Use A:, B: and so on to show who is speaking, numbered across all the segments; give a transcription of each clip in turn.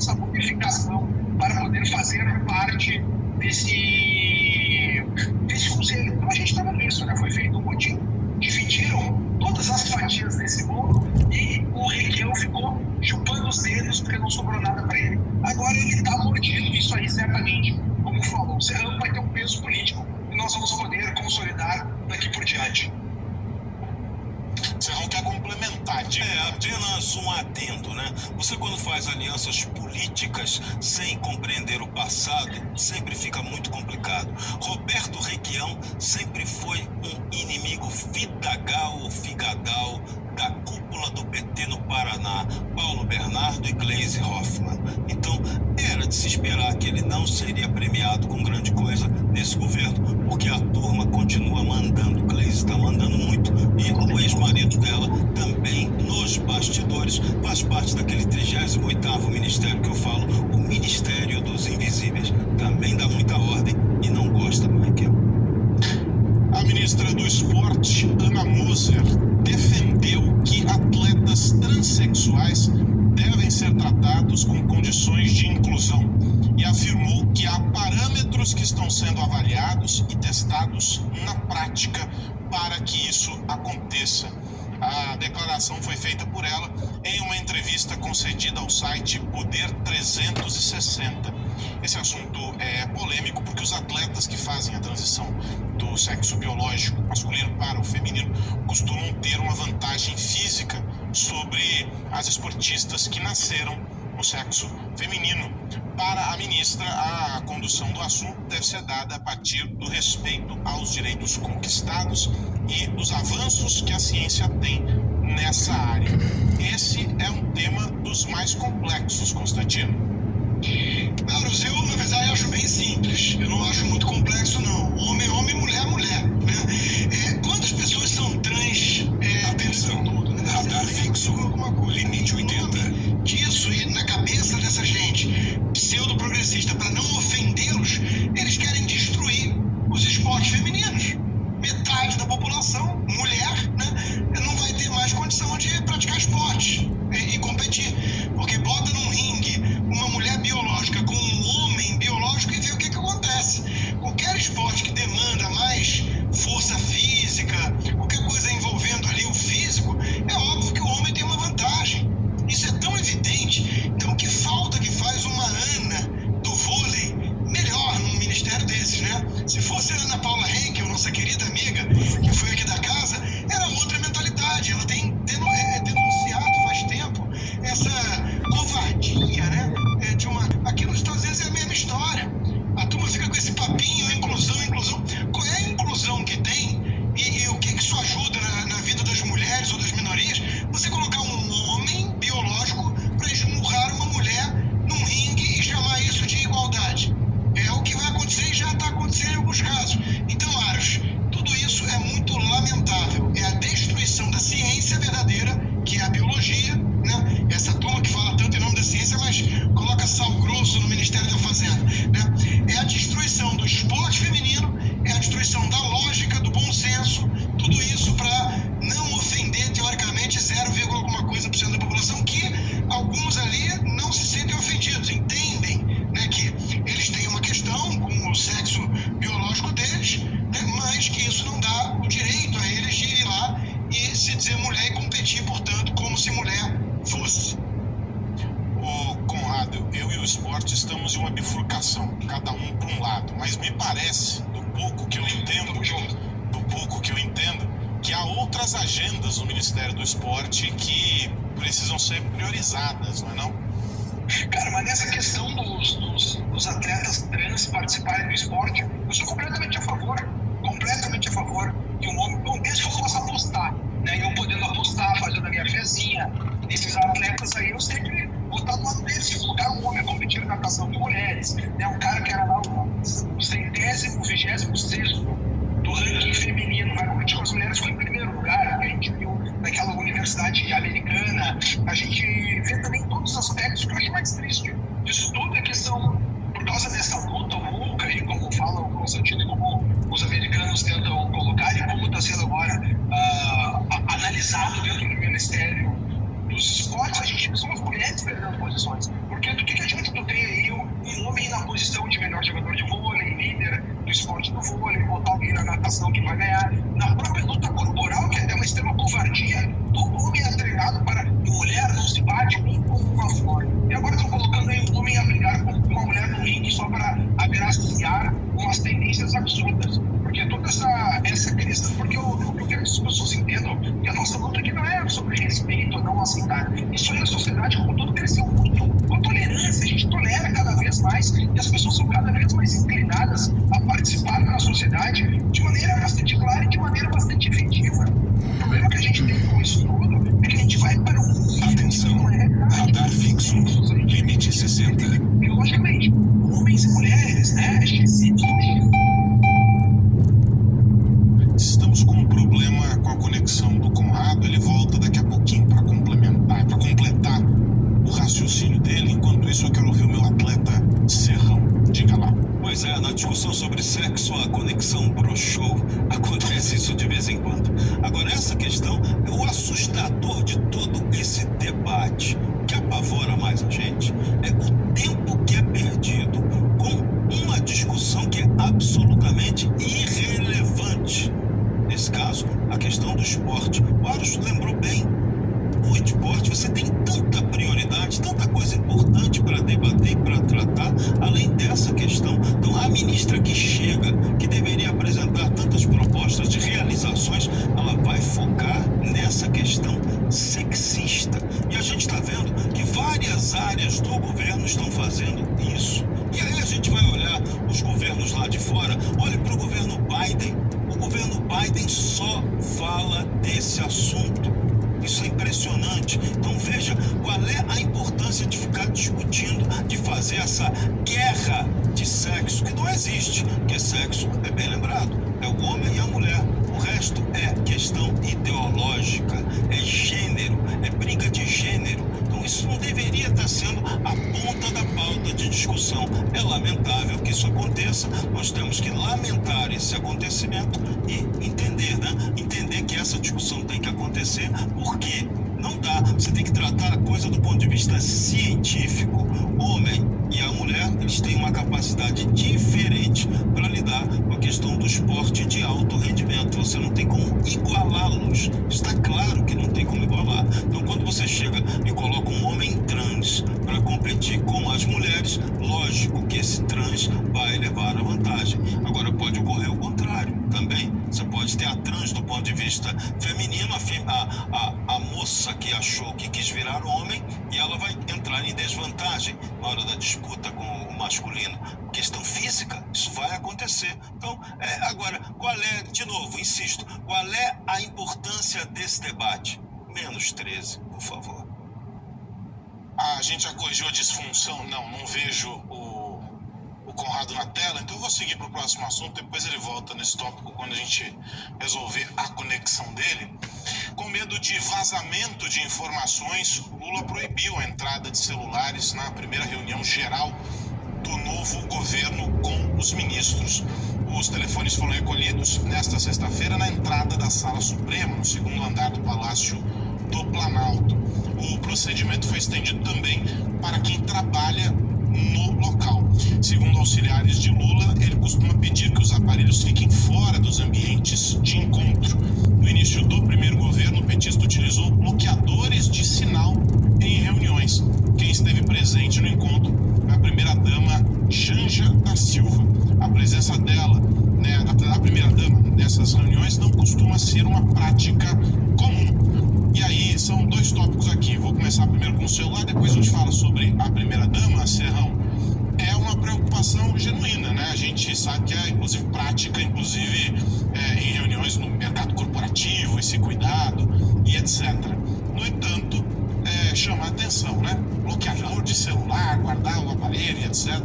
A: essa bonificação para poder fazer parte desse conselho. Então a gente estava nisso, né? Foi feito um motim, dividiram todas as fatias desse bolo e o Requião ficou chupando os dedos porque não sobrou nada para ele. Agora ele está mordido, isso aí certamente, como falou, o Serrano vai ter um peso político e nós vamos poder consolidar daqui por diante.
B: Serrão quer complementar,
C: apenas um adendo, né? Você quando faz alianças políticas sem compreender o passado, sempre fica muito complicado. Roberto Requião sempre foi um inimigo fidagal ou figadal da cúpula do PT no Paraná, Paulo Bernardo e Gleisi Hoffmann. Então, era de se esperar que ele não seria premiado com grande coisa nesse governo, porque a turma continua mandando. Gleisi está mandando muito e o ex-marido dela também, nos bastidores, faz parte daquele 38º ministério que eu falo, o Ministério dos Invisíveis. Também dá muita ordem e não gosta do Requião.
B: A ministra do Esporte, Ana Moser, defendeu que atletas transexuais devem ser tratados com condições de inclusão e afirmou que há parâmetros que estão sendo avaliados e testados na prática para que isso aconteça. A declaração foi feita por ela em uma entrevista concedida ao site Poder 360. Esse assunto é polêmico porque os atletas que fazem a transição do sexo biológico masculino para o feminino costumam ter uma vantagem física sobre as esportistas que nasceram no sexo feminino. Para a ministra, a condução do assunto deve ser dada a partir do respeito aos direitos conquistados e dos avanços que a ciência tem nessa área. Esse é um tema dos mais complexos, Constantino.
D: Carlos, eu na verdade acho bem simples. Eu não acho muito complexo, não. Homem, homem, mulher, mulher. Né? Quando as pessoas são trans...
C: Atenção,
D: tudo, né?
C: radar fixo, limite 80.
D: Disso e na cabeça dessa gente pseudo-progressista, para não ofendê-los, eles querem destruir os esportes femininos. Metade da população, mulher, né, não vai ter mais condição de praticar esportes e competir. Porque bota num ringue uma mulher biológica com um homem biológico e vê o que acontece. Qualquer esporte que demanda mais força física, qualquer coisa envolvendo ali o físico, é óbvio que o homem tem uma vantagem. Isso é tão evidente. Então o que falta que faz uma Ana do vôlei melhor num ministério desses, né? Se fosse a Ana Paula Henkel, nossa querida amiga, que foi aqui da casa, era outra mentalidade. Ela tem denunciado faz tempo essa covardia, né? Aqui nos Estados Unidos é a mesma história. A turma fica com esse papinho, inclusão. Qual é a inclusão que tem e o que isso ajuda na vida das mulheres ou das minorias? Você colocar um homem biológico para esmurrar uma mulher num ringue e chamar isso de igualdade. É o que vai acontecer e já está acontecendo em alguns casos. Então, Aros, tudo isso é muito lamentável. É a destruição da ciência verdadeira, que é a biologia, né? Essa turma que fala tanto em nome da ciência, mas coloca sal grosso no Ministério da Fazenda, né? É a destruição do esporte feminino, é a destruição da lógica, do bom senso, tudo isso para não ofender, teoricamente, 0, alguma coisa por cento da população, que alguns ali não se sentem ofendidos, entendem, né, que eles têm uma questão com o sexo biológico deles, né, mas que isso não dá o direito a eles de ir lá e se dizer mulher e competir, portanto, como se mulher fosse.
B: Ô, Conrado, eu e o esporte estamos em uma bifurcação, cada um para um lado, mas me parece, do pouco que eu entendo, que há outras agendas no Ministério do Esporte que precisam ser priorizadas, não é não?
A: Cara, mas nessa questão dos atletas trans participarem do esporte, eu sou completamente a favor que um homem, bom, desde que eu possa apostar, né, eu podendo apostar, fazendo a minha fezinha, esses atletas aí, eu sempre vou estar do lado deles. Se colocar um homem a competir na natação de mulheres, né, um cara que era lá o 26º do ranking feminino, vai competir com as mulheres, foi em primeiro lugar, que a gente viu naquela universidade americana. A gente vê também todos os aspectos que eu acho mais triste disso tudo, é que são, por causa dessa luta louca aí, como fala o Constantino e como os americanos tentam colocar, e como está sendo agora analisado dentro do Ministério dos Esportes, a gente vê são as mulheres perdendo posições. Porque do que adianta mais, e as pessoas são cada vez mais inclinadas a participar na sociedade de maneira bastante clara e de maneira bastante efetiva. O problema que a gente tem com isso tudo é que a gente vai para um nível
C: Atenção,
A: que não é realidade.
C: radar fixo, limite 60.
A: Biologicamente, homens e mulheres, né? Esquecidos do X.
B: Estamos com um problema com a conexão do Conrado. Ele volta daqui a pouquinho para complementar, para completar o raciocínio dele. Enquanto isso, eu quero ouvir o meu atleta Serrão. Diga lá.
C: Pois é, na discussão sobre sexo, a conexão broxou. Acontece isso de vez em quando. Agora, essa questão é o assustador de todo esse debate. O que apavora mais a gente é o tempo que é perdido com uma discussão que é absolutamente irrelevante. Nesse caso, a questão do esporte. O Aros lembrou bem. O esporte, você tem tanta prioridade, tanta coisa importante para debater e para tratar, além dessa questão. Então, a ministra que chega, que deveria apresentar tantas propostas de realizações, ela vai focar nessa questão sexista. E a gente está vendo que várias áreas do governo estão fazendo isso. E aí a gente vai olhar os governos lá de fora. Olhe para o governo Biden. O governo Biden só fala desse assunto. Isso é impressionante. Então veja qual é a importância de ficar discutindo, de fazer essa guerra de sexo, que não existe, porque sexo, é bem lembrado, é o homem e a mulher. O resto é questão ideológica, é gênero, é briga de gênero. Então isso não deveria estar sendo a ponta da pauta de discussão. É lamentável que isso aconteça. Nós temos que lamentar esse acontecimento e entender, né? Entender que essa discussão tem que acontecer, porque não dá. Você tem que tratar a coisa do ponto de vista científico. O homem e a mulher, eles têm uma capacidade diferente para lidar com a questão do esporte de alto rendimento. Você não tem como igualá-los. Está claro que não tem como igualar. Então, quando você chega e coloca um homem trans para competir com as mulheres, lógico que esse trans vai levar a vantagem. Agora, pode ocorrer o contrário também. Você pode ter a trans do ponto de vista feminino, a moça que achou que quis virar homem, e ela vai entrar em desvantagem na hora da disputa com o masculino. Questão física, isso vai acontecer. Então, agora, qual é, de novo, insisto, qual é a importância desse debate? Menos 13, por favor.
B: A gente já corrigiu a disfunção? Não vejo o Conrado na tela, então eu vou seguir para o próximo assunto, depois ele volta nesse tópico quando a gente resolver a conexão dele. Com medo de vazamento de informações, Lula proibiu a entrada de celulares na primeira reunião geral do novo governo com os ministros. Os telefones foram recolhidos nesta sexta-feira na entrada da Sala Suprema, no segundo andar do Palácio do Planalto. O procedimento foi estendido também para quem trabalha no local. Segundo auxiliares de Lula, ele costuma pedir que os aparelhos fiquem fora dos ambientes de encontro. No início do primeiro governo, o petista utilizou bloqueadores de sinal em reuniões. Quem esteve presente no encontro foi a primeira-dama Janja da Silva. A presença dela, da primeira-dama nessas reuniões, não costuma ser uma prática comum. E aí, são dois tópicos aqui. Vou começar primeiro com o celular, depois a gente fala sobre a primeira-dama, Serrão. É uma preocupação genuína, né? A gente sabe que é, inclusive, prática, em reuniões no mercado corporativo, esse cuidado e etc. No entanto, chama a atenção, né? Bloqueador de celular, guardar o aparelho e etc.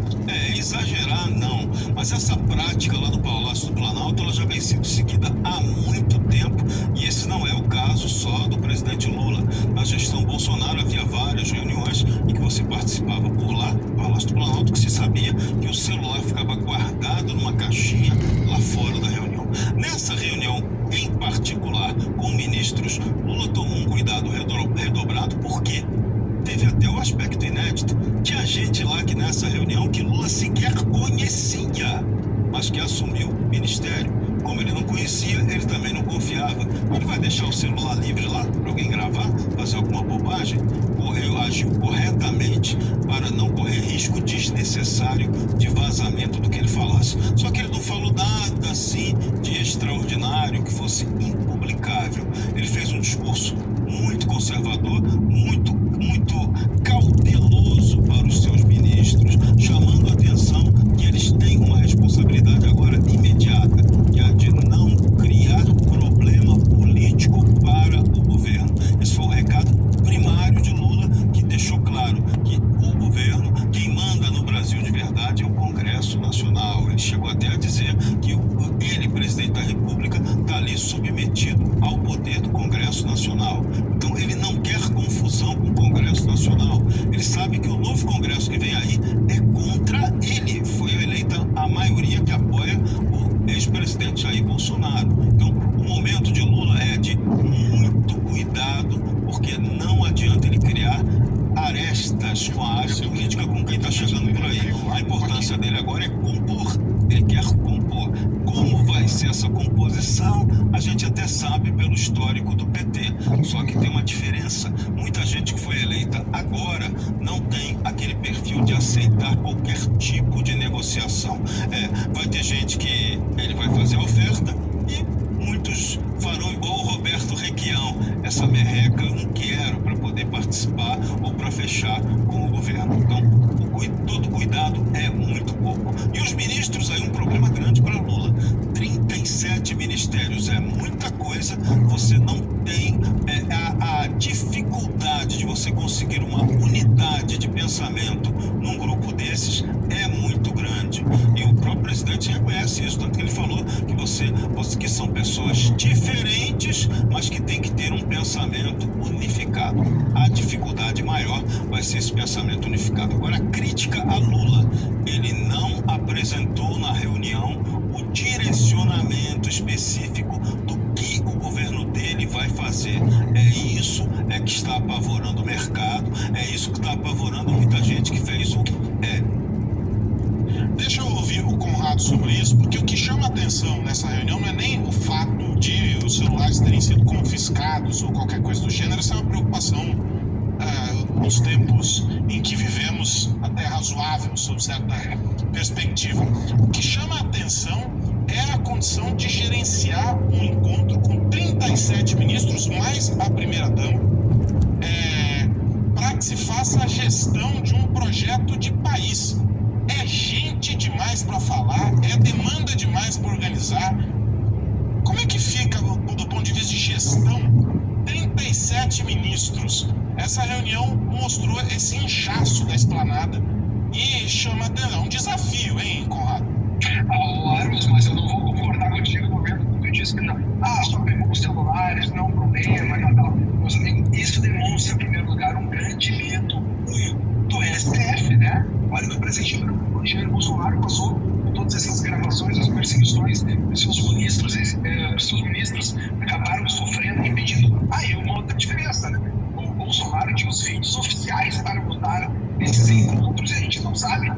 C: Exagerar não, mas essa prática lá do Palácio do Planalto, ela já vem sendo seguida há muito tempo, e esse não é o caso só do presidente Lula. Na gestão Bolsonaro havia várias reuniões em que você participava por lá, no Palácio do Planalto, que se sabia que o celular ficava guardado numa caixinha lá fora da reunião. Nessa reunião em particular com ministros, Lula tomou um cuidado redobrado, porque teve até o aspecto inédito. Tinha gente lá que nessa reunião que Lula sequer conhecia, mas que assumiu o ministério. Como ele não conhecia, ele também não confiava. Ele vai deixar o celular livre lá para alguém gravar, fazer alguma bobagem? Agiu corretamente para não correr risco desnecessário de vazamento do que ele falasse. Só que ele não falou nada assim de extraordinário que fosse impublicável. Ele fez um discurso muito conservador, muito cauteloso para os seus ministros, chamando a legitimidade ao Congresso Nacional. Ele chegou até a dizer que ele, presidente da República, está ali submetido ao poder do Congresso Nacional. Então ele não quer confusão com o Congresso Nacional. Ele sabe que o novo Congresso que vem aí é contra ele. Foi eleita a maioria que apoia o ex-presidente Jair Bolsonaro. Então o momento de Lula é de muito cuidado, porque não adianta ele criar arestas com a área política com quem está chegando por aí. A importância dele agora é compor. Ele quer compor. Como vai ser essa composição, a gente até sabe pelo histórico do PT. Só que tem uma diferença. Muita gente que foi eleita agora não tem aquele perfil de aceitar qualquer tipo de negociação. Vai ter gente que ele vai fazer a oferta e muitos farão igual o Roberto Requião, essa merreca, eu não quero, para poder participar ou para fechar com o governo. Então, todo cuidado é muito pouco. E os ministros, aí um problema grande para Lula. 37 ministérios é muita coisa, você não tem a dificuldade de você conseguir uma unidade de pensamento num grupo desses é muito grande. E o próprio presidente reconhece isso, tanto que ele falou que são pessoas diferentes, mas que tem que ter um pensamento unificado. A dificuldade maior vai ser esse pensamento unificado. Agora, a crítica a Lula, ele não apresentou na reunião o direcionamento específico do que o governo dele vai fazer. Isso que está apavorando o mercado, isso que está apavorando muita gente que fez o
B: Deixa eu ouvir o Conrado sobre isso, porque o que chama a atenção nessa reunião não é nem o fato de os celulares terem sido confiscados ou qualquer coisa do gênero. Essa é uma preocupação nos tempos em que vivemos até razoável, sob certa perspectiva. O que chama a atenção é a condição de gerenciar um encontro com 37 ministros, mais a primeira-dama, para que se faça a gestão de um projeto de país. É gente demais para falar, é demanda demais para organizar. Como é que fica do ponto de vista de gestão? 37 ministros. Essa reunião mostrou esse inchaço da esplanada e chama atenção. É um desafio, hein, Conrado?
A: Aros, mas eu não vou concordar contigo no momento que tu disse que não. Só pegou os celulares, não é um problema, não. Meus amigos, isso demonstra, em primeiro lugar, um grande medo do STF, né? Olha, o presidente Jair Bolsonaro passou por todas essas gravações, as perseguições dos seus ministros acabaram sofrendo e pedindo. E uma outra diferença, né? O Bolsonaro tinha os vídeos oficiais para botar esses encontros e a gente não sabe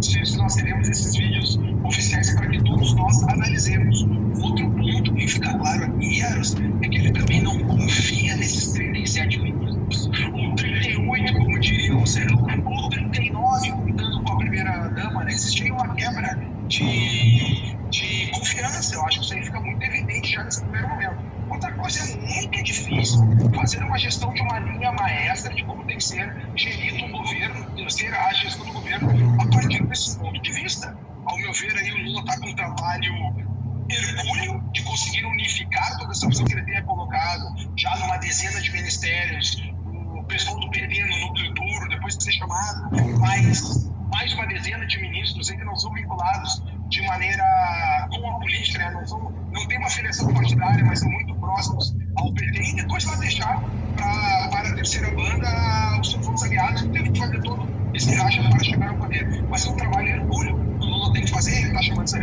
A: se nós teremos esses vídeos oficiais para que todos nós analisemos. Outro ponto que fica claro aqui, Eros, é que ele também não confia nesses 37 ministros, ou 38, como diria o Serrão, ou 39, contando com a primeira-dama, né? Existe aí uma quebra de confiança. Eu acho que isso aí fica muito evidente já nesse primeiro momento. Outra coisa, é muito difícil fazer uma gestão de uma linha maestra de como tem que ser gerido um governo, ser a gestão do governo a partir desse ponto de vista. Ao meu ver, aí o Lula está com um trabalho hercúleo de conseguir unificar toda essa visão que ele tenha colocado já numa dezena de ministérios, o pessoal do PT no núcleo duro, depois de ser chamado, mais uma dezena de ministros ainda não são vinculados de maneira com a política, né? Não tem uma filiação partidária, mas são muito próximos ao PT, e depois vai deixar para a terceira banda os seus aliados, que teve que fazer todo esse racha para chegar ao poder. Mas é um trabalho hercúleo que o Lula tem que fazer, ele está chamando essa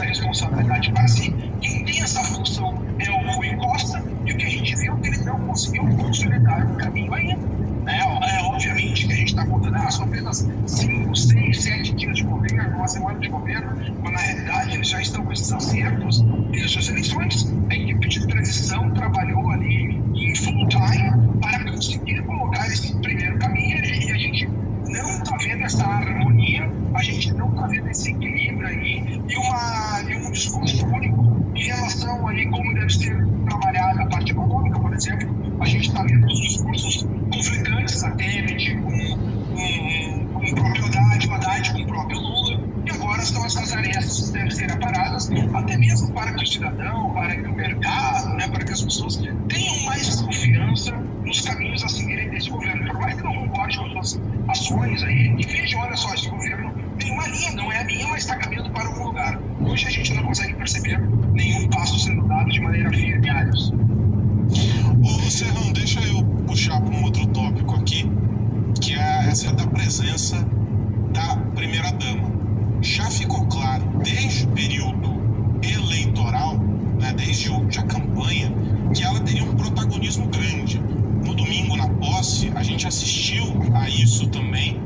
A: responsabilidade para si. Quem tem essa função é o Rui Costa, e o que a gente viu é que ele não conseguiu consolidar o caminho ainda. Obviamente que a gente está contando, são apenas 5, 6, 7 dias de governo, uma semana de governo, quando na realidade eles já estão com esses acertos desde as eleições. A equipe de transição trabalhou ali em full time para conseguir colocar esse primeiro caminho, e a gente não está vendo essa harmonia, a gente não está vendo esse equilíbrio aí e um discurso único em relação ali como deve ser trabalhada a parte econômica, por exemplo. A gente está vendo os discursos conflitantes, a Temer com o próprio Haddad, o Haddad com o próprio Lula, e agora são essas arestas que devem ser aparadas, até mesmo para que o cidadão, para que o mercado, né, para que as pessoas tenham mais confiança nos caminhos a seguirem desse governo. Por mais que não concorde com as suas ações aí, e vejam, olha só, esse governo tem uma linha, não é a minha, mas está caminhando para algum lugar. Hoje a gente não consegue perceber nenhum passo sendo dado de maneira firme, Aliás.
B: Ô Serrão, deixa eu puxar para um outro tópico aqui, que é essa da presença da primeira-dama. Já ficou claro, desde o período eleitoral, né, desde a campanha, que ela teria um protagonismo grande. No domingo, na posse, a gente assistiu a isso também,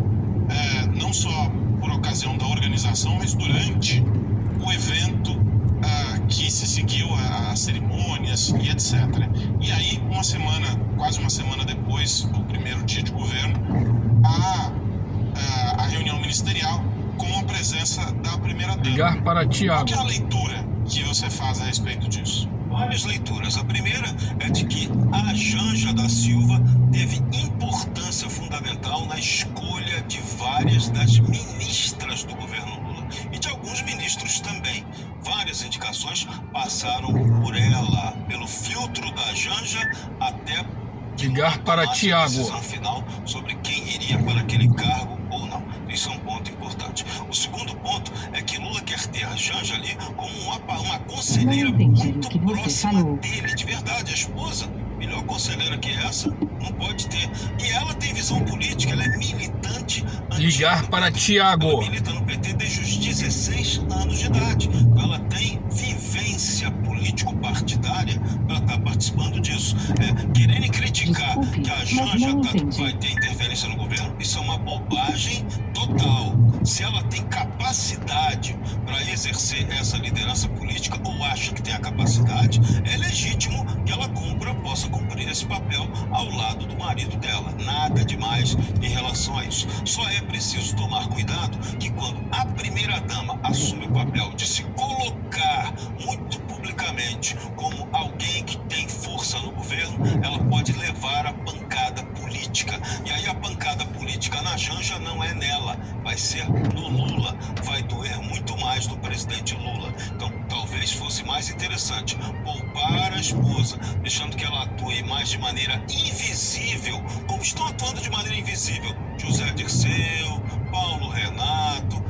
B: não só por ocasião da organização, mas durante o evento que se seguiu às cerimônias e etc. E aí, quase uma semana depois, do primeiro dia de governo, a reunião ministerial com a presença da primeira-dama.
E: Ligar para Tiago.
B: Qual que é a leitura que você faz a respeito disso?
C: Várias leituras. A primeira é de que a Janja da Silva teve importância fundamental na escolha de várias das ministras do governo Lula e de alguns ministros também. Várias indicações passaram por ela, pelo filtro da Janja, até
E: Ligar para Tiago.
C: A decisão final sobre quem iria para aquele cargo ou não. Isso é um ponto importante. O segundo ponto é que Lula quer ter a Janja ali como uma conselheira muito próxima dele, de verdade, a esposa. Melhor conselheira que essa, não pode ter. E ela tem visão política, ela é militante.
E: Ligar para Tiago.
C: Ela milita no PT desde os 16 anos de idade. Ela tem vivência político-partidária, ela está participando disso. Querendo criticar que a Janja vai ter interferência no governo, isso é uma bobagem total. Se ela tem capacidade para exercer essa liderança política, ou acha que tem a capacidade, é legítimo que ela possa cumprir esse papel ao lado do marido dela. Nada demais em relação a isso. Só é preciso tomar cuidado que quando a primeira-dama assume o papel de se colocar muito publicamente como alguém que tem força no governo, ela pode levar a pancada política. E aí a pancada política na Janja não é nela, vai ser no Lula. Vai doer muito mais do presidente Lula. Então, talvez fosse mais interessante poupar a esposa, deixando que ela atue mais de maneira invisível, como estão atuando de maneira invisível José Dirceu, Paulo Renato,